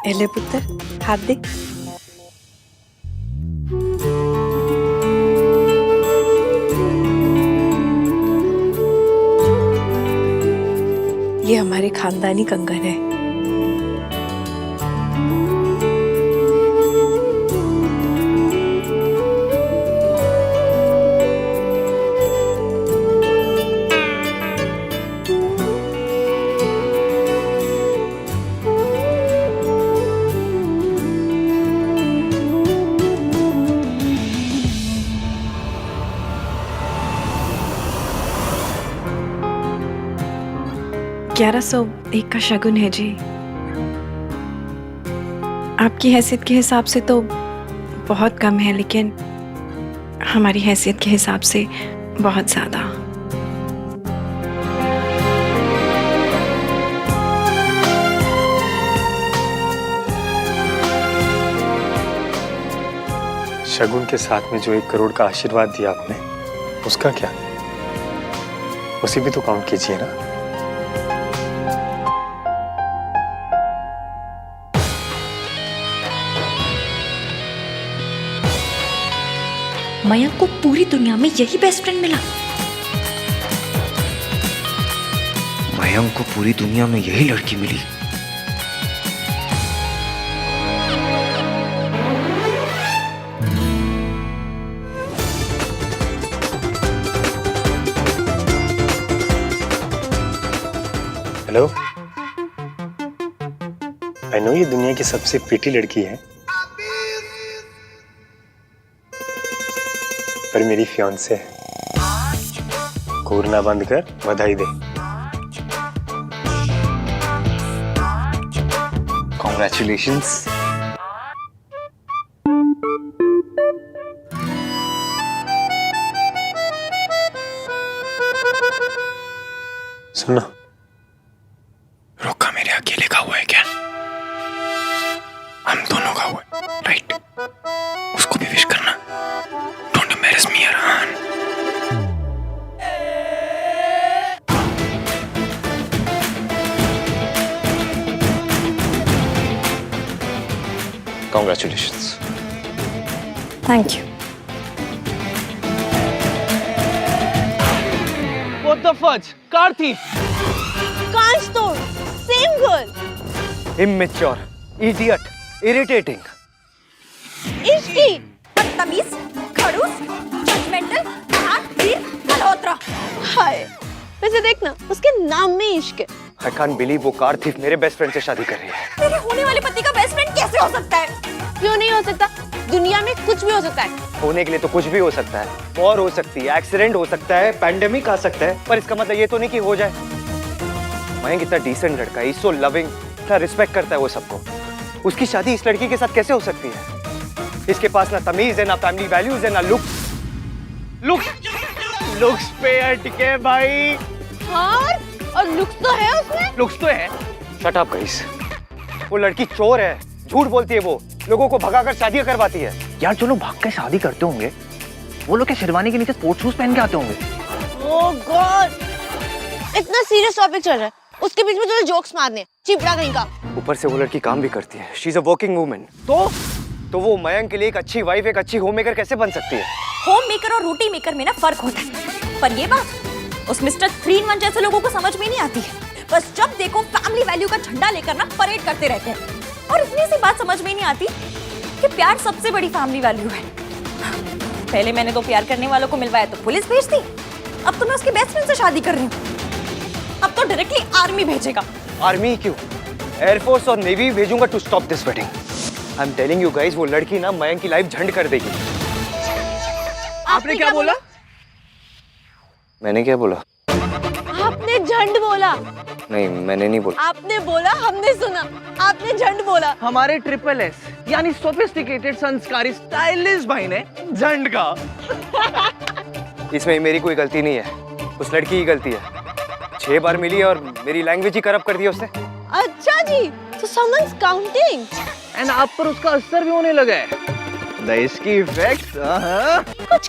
एले पुत्र, हाथ दे। ये हमारे खानदानी कंगन है। $1101 का शगुन है जी। आपकी हैसियत के हिसाब से तो बहुत कम है, लेकिन हमारी हैसियत के हिसाब से बहुत ज्यादा। शगुन के साथ में जो 1 करोड़ का आशीर्वाद दिया आपने, उसका क्या? उसे भी तो काउंट कीजिए ना। मयंक को पूरी दुनिया में यही बेस्ट फ्रेंड मिला। मयंक को पूरी दुनिया में यही लड़की मिली। हेलो, आई नो ये दुनिया की सबसे प्रीटी लड़की है, पर मेरी फियांसे है। कोरना बंद कर, बधाई दे। कॉन्ग्रेचुलेशंस। सुनो, रोका मेरे अकेले का हुआ है क्या? हम दोनों का हुआ है, राइट? उसको भी विश करना। Don't embarrass me Arhan. Congratulations. Thank you. What the fudge? Car thief. Can't store. Same girl. Immature, idiot, irritating. Ishki. बदतमीज, खड़ूस, जजमेंटल, मल्होत्रा। हाय. वैसे देखना, उसके नाम में इश्क है। I can't believe वो कार thief मेरे बेस्ट फ्रेंड से शादी कर रही है। तेरे होने वाले पति का बेस्ट फ्रेंड कैसे हो सकता है? क्यों नहीं हो सकता? दुनिया में कुछ भी हो सकता है। होने के लिए तो कुछ भी हो सकता है। वॉर हो सकती है, एक्सीडेंट हो सकता है, पैंडेमिक आ सकता है, पर इसका मतलब ये तो नहीं कि हो जाए। मयंक इतना डिसेंट लड़का है, सो लविंग, इतना रिस्पेक्ट करता है वो सबको। उसकी शादी इस लड़की के साथ कैसे हो सकती है? इसके पास ना तमीज है, ना फैमिली वैल्यूज है, ना लुक्स पे अटके भाई। हाँ, और लुक्स तो है उसमें। लुक्स तो है। Shut up guys. वो लड़की चोर है, झूठ बोलती है, वो लोगों को भगाकर शादियां करवाती है। यार जो लोग भाग के शादी करते होंगे, वो लोग क्या शेरवानी के नीचे स्पोर्ट्स शूज पहन के आते होंगे? ओह गॉड, इतना सीरियस टॉपिक चल रहा है, उसके बीच में जो जोक्स मारने, चिपड़ा कहीं का। ऊपर से वो लड़की काम भी करती है, she is a working woman. तो वो मयंक के लिए एक अच्छी वाइफ, एक अच्छी होममेकर कैसे बन सकती है? होम मेकर और रोटी मेकर में ना फर्क होता है, पर ये बात उस मिस्टर 3-in-1 जैसे लोगों को समझ में नहीं आती है। बस जब देखो फैमिली वैल्यू का झंडा लेकर ना परेड करते रहते हैं, और इतनी सी बात समझ में नहीं आती कि प्यार सबसे बड़ी फैमिली वैल्यू है। पहले मैंने तो प्यार करने वालों को मिलवाया तो पुलिस भेज दी, अब तो मैं उसके बेस्ट फ्रेंड से शादी कर रही हूँ। अब तो डायरेक्टली आर्मी भेजेगा। आर्मी क्यों? एयरफोर्स और नेवी भेजूंगा to stop this wedding. I am telling you guys, वो लड़की ना मयंक की लाइफ झंड कर देगी। आपने क्या बोला? मैंने क्या बोला? आपने झंड बोला। नहीं, मैंने नहीं बोला। आपने बोला, हमने सुना। आपने झंड बोला। हमारे SSS यानी सोफिस्टिकेटेड संस्कारी स्टाइलिश भाई ने झंड का। इसमें मेरी कोई गलती नहीं है, उस लड़की की गलती है। 6 बार मिली और मेरी लैंग्वेज ही करप्ट कर दिया उसने। अच्छा जी, तो someone's counting। एंड आप पर उसका असर भी होने लगा है। इसकी इफेक्ट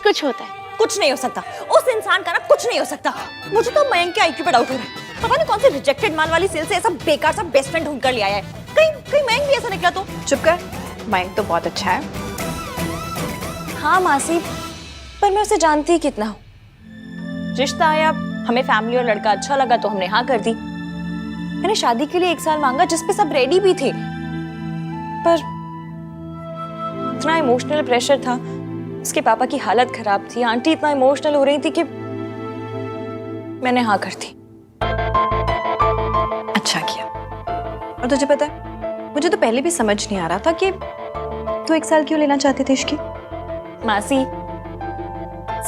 कुछ होता है। कुछ नहीं हो सकता, उस इंसान का ना कुछ नहीं हो सकता। मुझे तो मयंक के IQ पे डाउट हो रहा है। पता नहीं कौन सी रिजेक्टेड माल वाली सेल से ऐसा बेकार सा बेस्ट फ्रेंड ढूंढ कर ले आया है। कहीं कहीं मयंक भी ऐसा निकला तो? चुप कर, मयंक तो बहुत अच्छा है। हाँ मासी, पर मैं उसे जानती ही कितना हूँ। रिश्ता आया, हमें फैमिली और लड़का अच्छा लगा तो हमने हाँ कर दी। मैंने शादी के लिए 1 साल मांगा जिस पे सब रेडी भी थे, पर इतना इमोशनल प्रेशर था। उसके पापा की हालत खराब थी, आंटी इतना इमोशनल हो रही थी कि मैंने हाँ कर दी। अच्छा किया। और तुझे पता है, मुझे तो पहले भी समझ नहीं आ रहा था कि तू 1 साल क्यों लेना चाहती थी इश्की। मासी,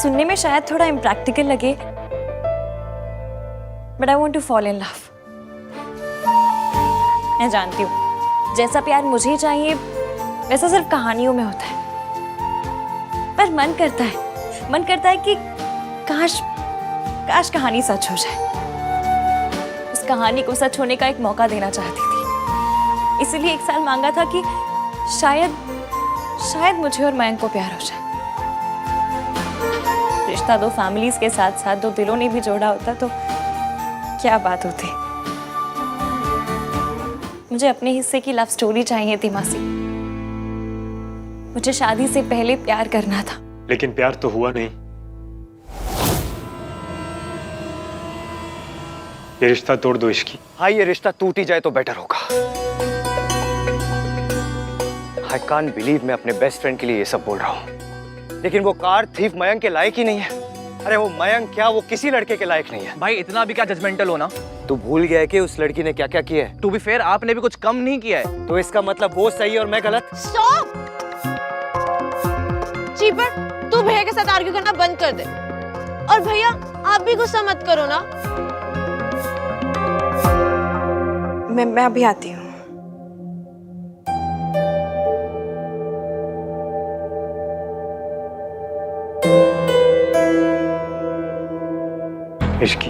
सुनने में शायद थोड़ा इम्प्रैक्टिकल लगे, but I want to fall in love. मैं जानती हूँ जैसा प्यार मुझे चाहिए वैसा सिर्फ कहानियों में होता है, पर मन करता है कि काश कहानी सच हो जाए। उस कहानी को सच होने का एक मौका देना चाहती थी, इसलिए 1 साल मांगा था कि शायद मुझे और मयंक को प्यार हो जाए। रिश्ता 2 फैमिलीज के साथ साथ 2 दिलों ने भी जोड़ा होता तो क्या बात होती। मुझे अपने हिस्से की लव स्टोरी चाहिए थी मासी। मुझे शादी से पहले प्यार करना था। लेकिन प्यार तो हुआ नहीं। ये रिश्ता तोड़ दो इसकी। हाँ, ये रिश्ता टूट ही जाए तो बेटर होगा। आई कांट बिलीव मैं अपने बेस्ट फ्रेंड के लिए ये सब बोल रहा हूँ, लेकिन वो कार थीफ मयंक के लायक ही नहीं है। अरे वो मयंक क्या, वो किसी लड़के के लायक नहीं है। भाई इतना भी क्या जजमेंटल हो ना। तू भूल गया है कि उस लड़की ने क्या क्या किया है। टू बी फेयर, आपने भी कुछ कम नहीं किया है। तो इसका मतलब वो सही और मैं गलत? स्टॉप। चीपर, तू भैया के साथ आर्ग्यू करना बंद कर दे। और भैया आप भी गुस्सा मत करो ना। मैं अभी आती हूँ। इश्की,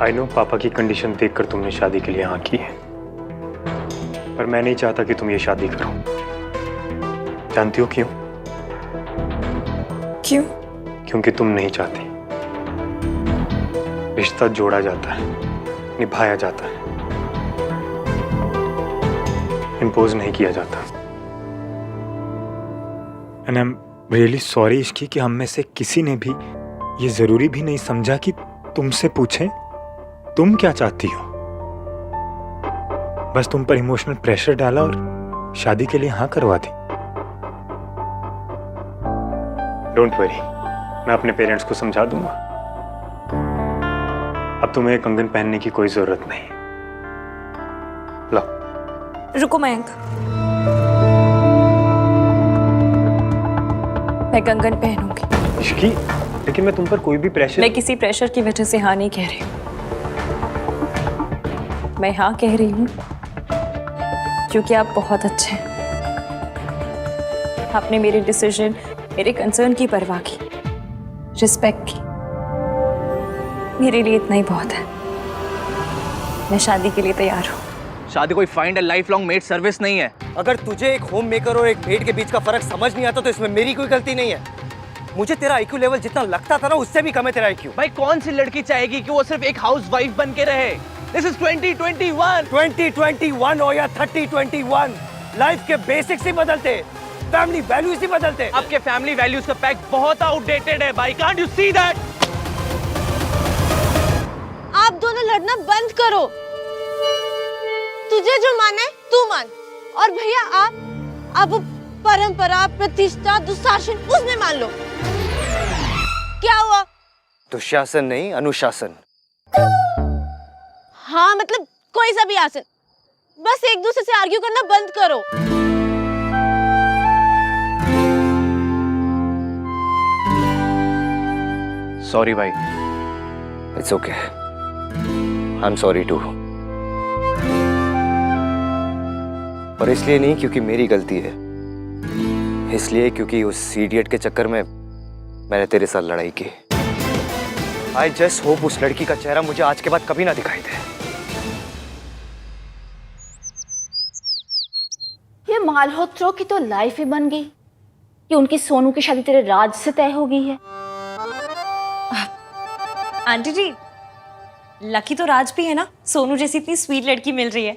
आई नो पापा की कंडीशन देखकर तुमने शादी के लिए हाँ की है, पर मैं नहीं चाहता कि तुम ये शादी करो। जानती हो क्यों? क्यों? क्योंकि तुम नहीं चाहती। रिश्ता जोड़ा जाता है, निभाया जाता है, इम्पोज नहीं किया जाता। And I am really sorry Ishki कि हम में से किसी ने भी ये जरूरी भी नहीं समझा कि तुमसे पूछें तुम क्या चाहती हो। बस तुम पर इमोशनल प्रेशर डाला और शादी के लिए हाँ करवा दी। डोंट वरी, मैं अपने पेरेंट्स को समझा दूंगा। अब तुम्हें कंगन पहनने की कोई जरूरत नहीं। लो। रुको मयंक, मैं कंगन पहनूंगी। इश्की, लेकिन मैं तुम पर कोई भी प्रेशर। मैं किसी प्रेशर की वजह से हाँ नहीं कह रही हूँ। मैं हाँ कह रही हूँ क्योंकि आप बहुत अच्छे हैं। आपने मेरे डिसीजन, मेरे कंसर्न की परवाह की, रिस्पेक्ट की। मेरे लिए इतना ही बहुत है। मैं शादी के लिए तैयार हूँ। शादी कोई find a life long made service नहीं है। अगर तुझे एक होम मेकर और एक मेड के बीच का फर्क समझ नहीं आता तो इसमें मेरी कोई गलती नहीं है। मुझे तेरा आईक्यू लेवल जितना लगता था ना, उससे भी कम है तेरा आईक्यू। भाई कौन सी लड़की चाहेगी कि वो सिर्फ एक हाउस वाइफ बन के रहे? दिस इज 2021 हो या 3021, लाइफ के बेसिक्स ही बदलते, फैमिली वैल्यूज ही बदलते। आपके फैमिली वैल्यूज का पैक बहुत आउटडेटेड है भाई। Can't you see that? आप दोनों लड़ना बंद करो। तुझे जो माने तू मान, और भैया आप परंपरा, प्रतिष्ठा, दुशासन उसमें मान लो। क्या हुआ? दुशासन नहीं, अनुशासन। हाँ मतलब कोई सा भी आसन। बस एक दूसरे से आर्ग्यू करना बंद करो। सॉरी भाई। It's okay, I am sorry too. और इसलिए नहीं क्योंकि मेरी गलती है, इसलिए क्योंकि उस इडियट के चक्कर में मैंने तेरे साथ लड़ाई की। आई जस्ट होप उस लड़की का चेहरा मुझे आज के बाद कभी ना दिखाई दे। ये मालहोत्रों की तो लाइफ ही बन गई कि उनकी सोनू की शादी तेरे राज से तय हो गई है। आंटी जी, लकी तो राज भी है ना, सोनू जैसी इतनी स्वीट लड़की मिल रही है।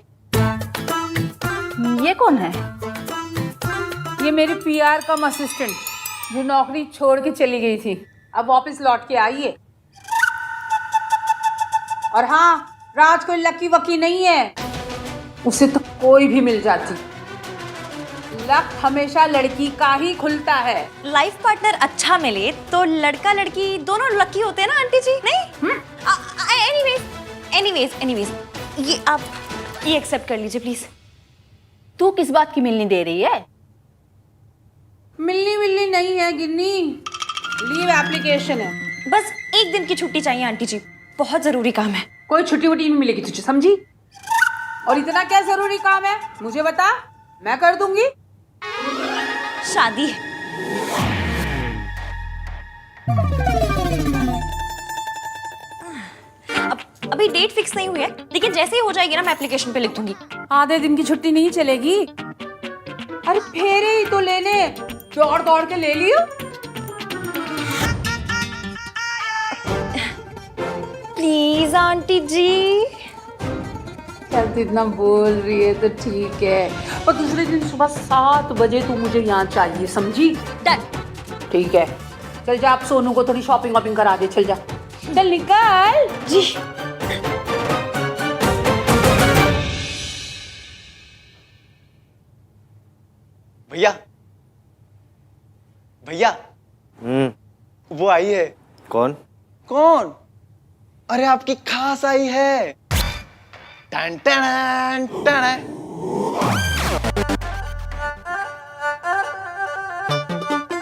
ये कौन है? ये मेरी पीआर कम असिस्टेंट जो नौकरी छोड़ के चली गई थी, अब वापस लौट के आई है। और हाँ, राज कोई लकी वकी नहीं है, उसे तो कोई भी मिल जाती। लक हमेशा लड़की का ही खुलता है। लाइफ पार्टनर अच्छा मिले तो लड़का लड़की दोनों लकी होते हैं ना आंटी जी, नहीं? एनीवेज ये आप ये एक्सेप्ट कर लीजिए प्लीज। तू किस बात की मिलनी दे रही है? मिलनी नहीं है गिन्नी, लीव एप्लीकेशन है। बस एक दिन की छुट्टी चाहिए आंटी जी, बहुत जरूरी काम है। कोई छुट्टी वुट्टी नहीं मिलेगी तुझे, समझी? और इतना क्या जरूरी काम है मुझे बता, मैं कर दूंगी। शादी है। अभी डेट फिक्स नहीं हुई है, लेकिन जैसे ही हो जाएगी ना मैं एप्लीकेशन पे लिख दूंगी। आधे दिन की छुट्टी नहीं चलेगी। अरे फेरे ही तो लेने दौड़ दौड़ के ले लियो। प्लीज आंटी जी। चल तू इतना बोल रही है तो ठीक है, और दूसरे दिन सुबह 7 बजे तू मुझे यहाँ चाहिए, समझी? डन। ठीक है, चल जा, आप सोनू को थोड़ी शॉपिंग वॉपिंग करा दे, चल जा, चल निकल जी। भैया भैया वो आई है। कौन? कौन? अरे आपकी खास आई है। टन टन टन।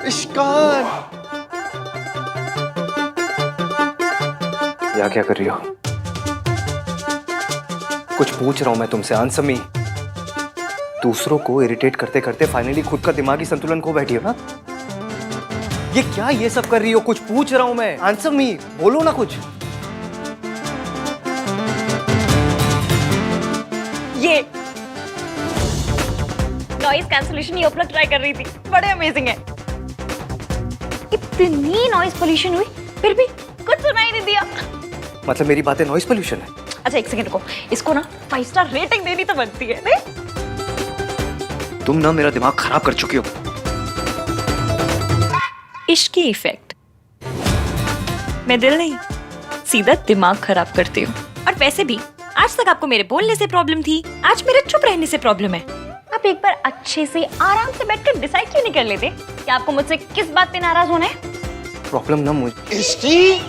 इश्कान। यहाँ क्या कर रही हो? कुछ पूछ रहा हूं मैं तुमसे, आंसर मी। दूसरों को इरिटेट करते करते फाइनली खुद का दिमागी संतुलन खो बैठी हो ना? ये क्या ये सब कर रही हो? कुछ पूछ रहा हूं मैं, आंसर मी, बोलो ना कुछ। ये नॉइज कैंसलेशन ईयरप्लग ट्राई कर रही थी, बड़े अमेजिंग है। इतनी नॉइज पोल्यूशन हुई फिर भी कुछ सुनाई नहीं दिया। मतलब मेरी बातें नॉइज पोल्यूशन है? अच्छा एक सेकंड रुको, इसको ना 5 स्टार रेटिंग देनी तो बनती है, नहीं? तुम ना मेरा दिमाग खराब कर चुकी हो। इश्क की इफेक्ट। मैं दिल नहीं, सीधा दिमाग खराब करती हूँ। और वैसे भी आज तक आपको मेरे बोलने से प्रॉब्लम थी, आज मेरे चुप रहने से प्रॉब्लम है। आप एक बार अच्छे से आराम से बैठकर डिसाइड क्यों नहीं कर लेते कि आपको मुझसे किस बात पे नाराज होना है? प्रॉब्लम ना मुझे। इसकी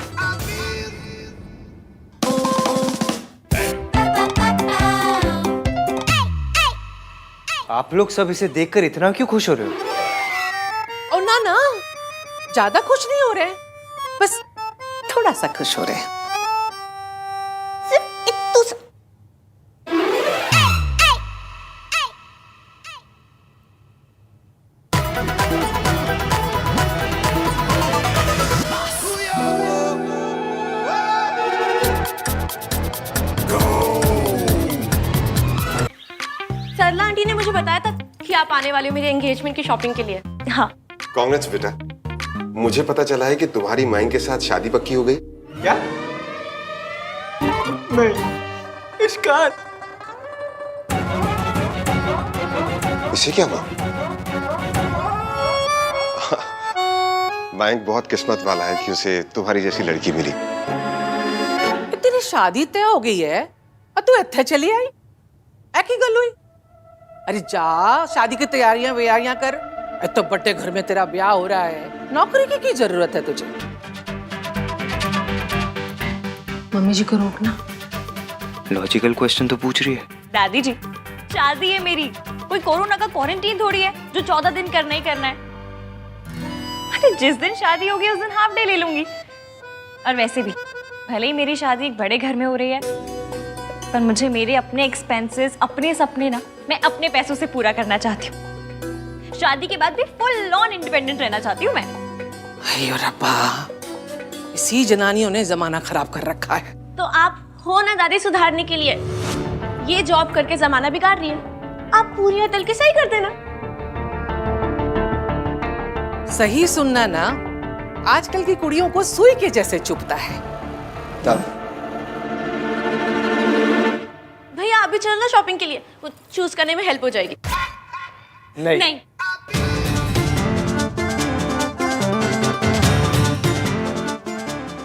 आप लोग सब इसे देखकर इतना क्यों खुश हो रहे हो? और ना ज्यादा खुश नहीं हो रहे, बस थोड़ा सा खुश हो रहे हैं। सिर्फ इत्तू सा। सरला आंटी ने मुझे बताया था कि आप आने वाले हो मेरे एंगेजमेंट की शॉपिंग के लिए। हाँ। कांग्रेस बेटा, मुझे पता चला है कि तुम्हारी माई के साथ शादी पक्की हो गई। क्या? नहीं। इश्कान। इसे क्या हुआ? बैंक बहुत किस्मत वाला है कि उसे तुम्हारी जैसी लड़की मिली। तेरी शादी तय हो गई है और तू इत्थे चली आई, ऐ की गल हुई? अरे जा शादी की तैयारियां व्यारियां कर, इतने बड़े घर में तेरा ब्याह हो रहा है, नौकरी की जरूरत है तुझे? मम्मी जी को रोकना। लॉजिकल क्वेश्चन तो पूछ रही है। दादी जी, शादी है मेरी, कोई कोरोना का क्वारंटीन थोड़ी है जो 14 दिन करना ही करना है। अरे जिस दिन शादी होगी उस दिन हाफ डे ले लूंगी। और वैसे भी भले ही मेरी शादी एक बड़े घर में हो रही है, पर मुझे मेरे अपने एक्सपेंसेस, अपने सपने ना मैं अपने पैसों से पूरा करना चाहती हूँ। शादी के बाद भी फुल ऑन इंडिपेंडेंट रहना चाहती हूँ मैं। अरे रब्बा, इसी जनानियों ने जमाना खराब कर रखा है। तो आप हो ना दादी सुधारने के लिए, ये जॉब करके जमाना बिगाड़ रही है, आप पूरी तल के सही कर देना। सही सुनना ना आजकल की कुड़ियों को सुई के जैसे चुभता है। भैया अभी चलना शॉपिंग के लिए, वो चूज करने में हेल्प हो जाएगी। नहीं।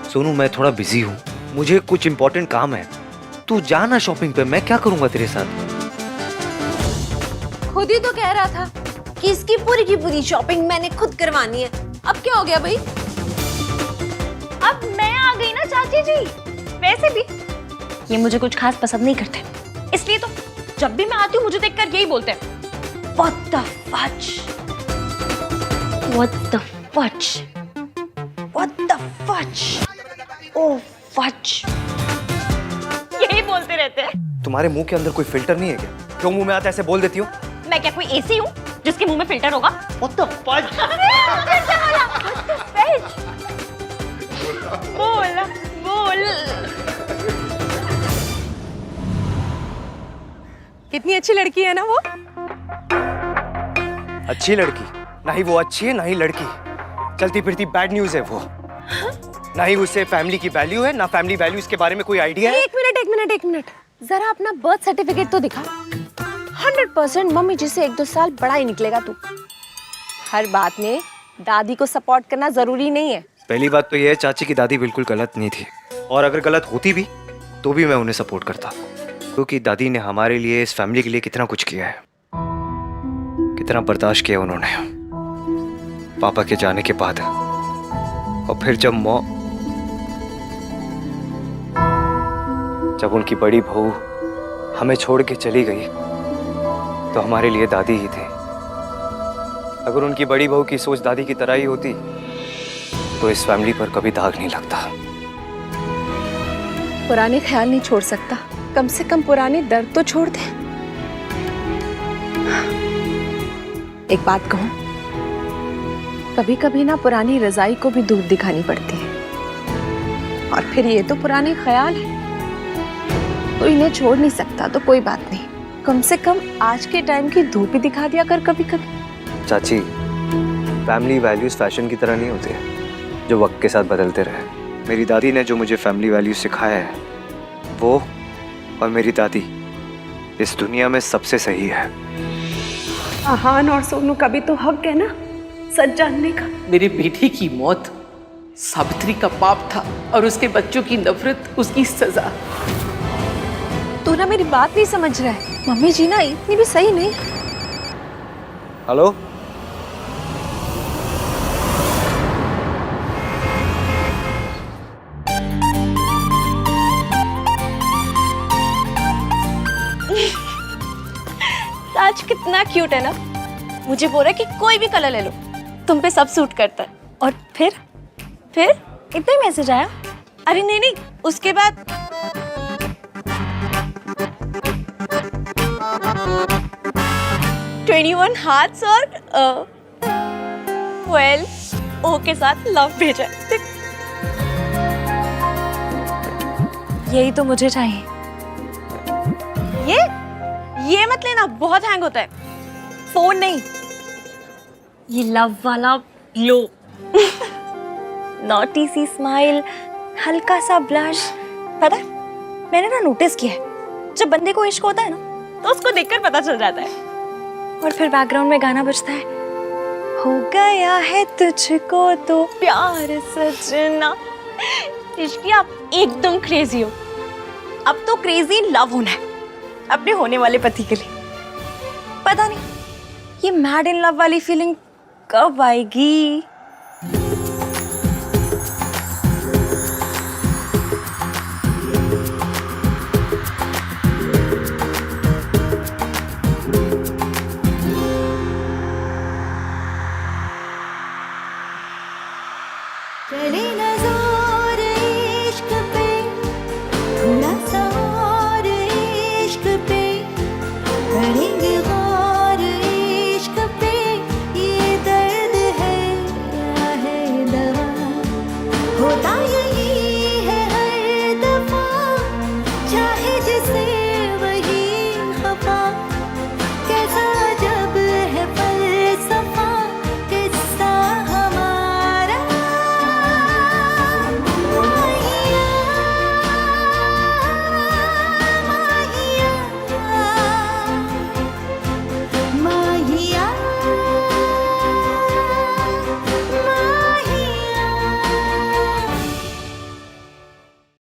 सोनू, मैं थोड़ा बिजी हूँ, मुझे कुछ इंपॉर्टेंट काम है। तू जा ना शॉपिंग पे, मैं क्या करूंगा तेरे साथ। खुद ही तो कह रहा था कि इसकी पूरी की पूरी शॉपिंग मैंने खुद करवानी है। अब क्या हो गया भाई? अब मैं आ गई ना चाची जी। वैसे भी ये मुझे कुछ खास पसंद नहीं करते, इसलिए तो जब भी मैं आती हूँ मुझे देखकर यही बोलते हैं, What the fudge? What the fudge? What the fudge? Oh fudge! यही बोलते रहते हैं। तुम्हारे मुंह के अंदर कोई फिल्टर नहीं है क्या? क्यों मुंह में आता ऐसे बोल देती हो? मैं क्या कोई एसी हूँ जिसके मुंह में फिल्टर होगा? What the fudge? बोल बोल। कितनी अच्छी लड़की है ना वो। अच्छी लड़की? ना ही वो अच्छी है ना ही लड़की, चलती फिरती बैड न्यूज है वो। ना ही उसे फैमिली की वैल्यू है, ना फैमिली वैल्यूज के बारे में कोई आइडिया है। एक मिनट, जरा अपना बर्थ सर्टिफिकेट तो दिखा। 100% मम्मी जी से 1-2 साल बड़ा ही निकलेगा तू। हर बात में दादी को सपोर्ट करना जरूरी नहीं है। पहली बात तो यह है, चाची की दादी बिल्कुल गलत नहीं थी, और अगर गलत होती भी तो भी मैं उन्हें सपोर्ट करता, क्योंकि दादी ने हमारे लिए, इस फैमिली के लिए कितना कुछ किया है, कितना बर्दाश्त किया उन्होंने पापा के जाने के बाद। और फिर जब उनकी बड़ी बहू हमें छोड़ के चली गई तो हमारे लिए दादी ही थे। अगर उनकी बड़ी बहू की सोच दादी की तरह ही होती तो इस फैमिली पर कभी दाग नहीं लगता। पुराने ख्याल नहीं छोड़ सकता, कम से कम पुराने दर्द तो छोड़ दे। एक बात कहूं, कभी कभी ना पुरानी रजाई को भी धूप दिखानी पड़ती है, और फिर ये तो पुराने ख्याल है, तो इन्हें छोड़ नहीं सकता तो कोई बात नहीं, कम से कम आज के टाइम की धूप ही दिखा दिया कर कभी कभी। चाची, फैमिली वैल्यूज फैशन की तरह नहीं होते जो वक्त के साथ बदलते रहे। मेरी दादी ने जो मुझे फैमिली वैल्यूज सिखाया है, वो और मेरी दादी इस दुनिया में सबसे सही है। आहान और सोनू का भी तो हक है ना सच जानने का। मेरी बेटी की मौत सावित्री का पाप था और उसके बच्चों की नफरत उसकी सजा। तू ना मेरी बात नहीं समझ रहा है, मम्मी जी ना इतनी भी सही नहीं। हेलो, राज कितना क्यूट है ना, मुझे बोल रहा है कि कोई भी कलर ले लो, तुम पे सब सूट करता है। और फिर इतना ही मैसेज आया? अरे नहीं, उसके बाद 21 हार्ट्स और ओ के साथ लव भेजा। यही तो मुझे चाहिए। ये मत लेना, बहुत हैंग होता है। फोन नहीं, ये लव वाला ग्लो। नॉटी सी स्माइल, हल्का सा ब्लश। पता है, मैंने ना नोटिस किया है, जब बंदे को इश्क होता है ना तो उसको देखकर पता चल जाता है। और फिर बैकग्राउंड में गाना बजता है, हो गया है तुझको तो प्यार सजना। इश्क, आप एकदम क्रेजी हो। अब तो क्रेजी लव होना है अपने होने वाले पति के लिए। पता नहीं ये मैड इन लव वाली फीलिंग कब आएगी। चले नजर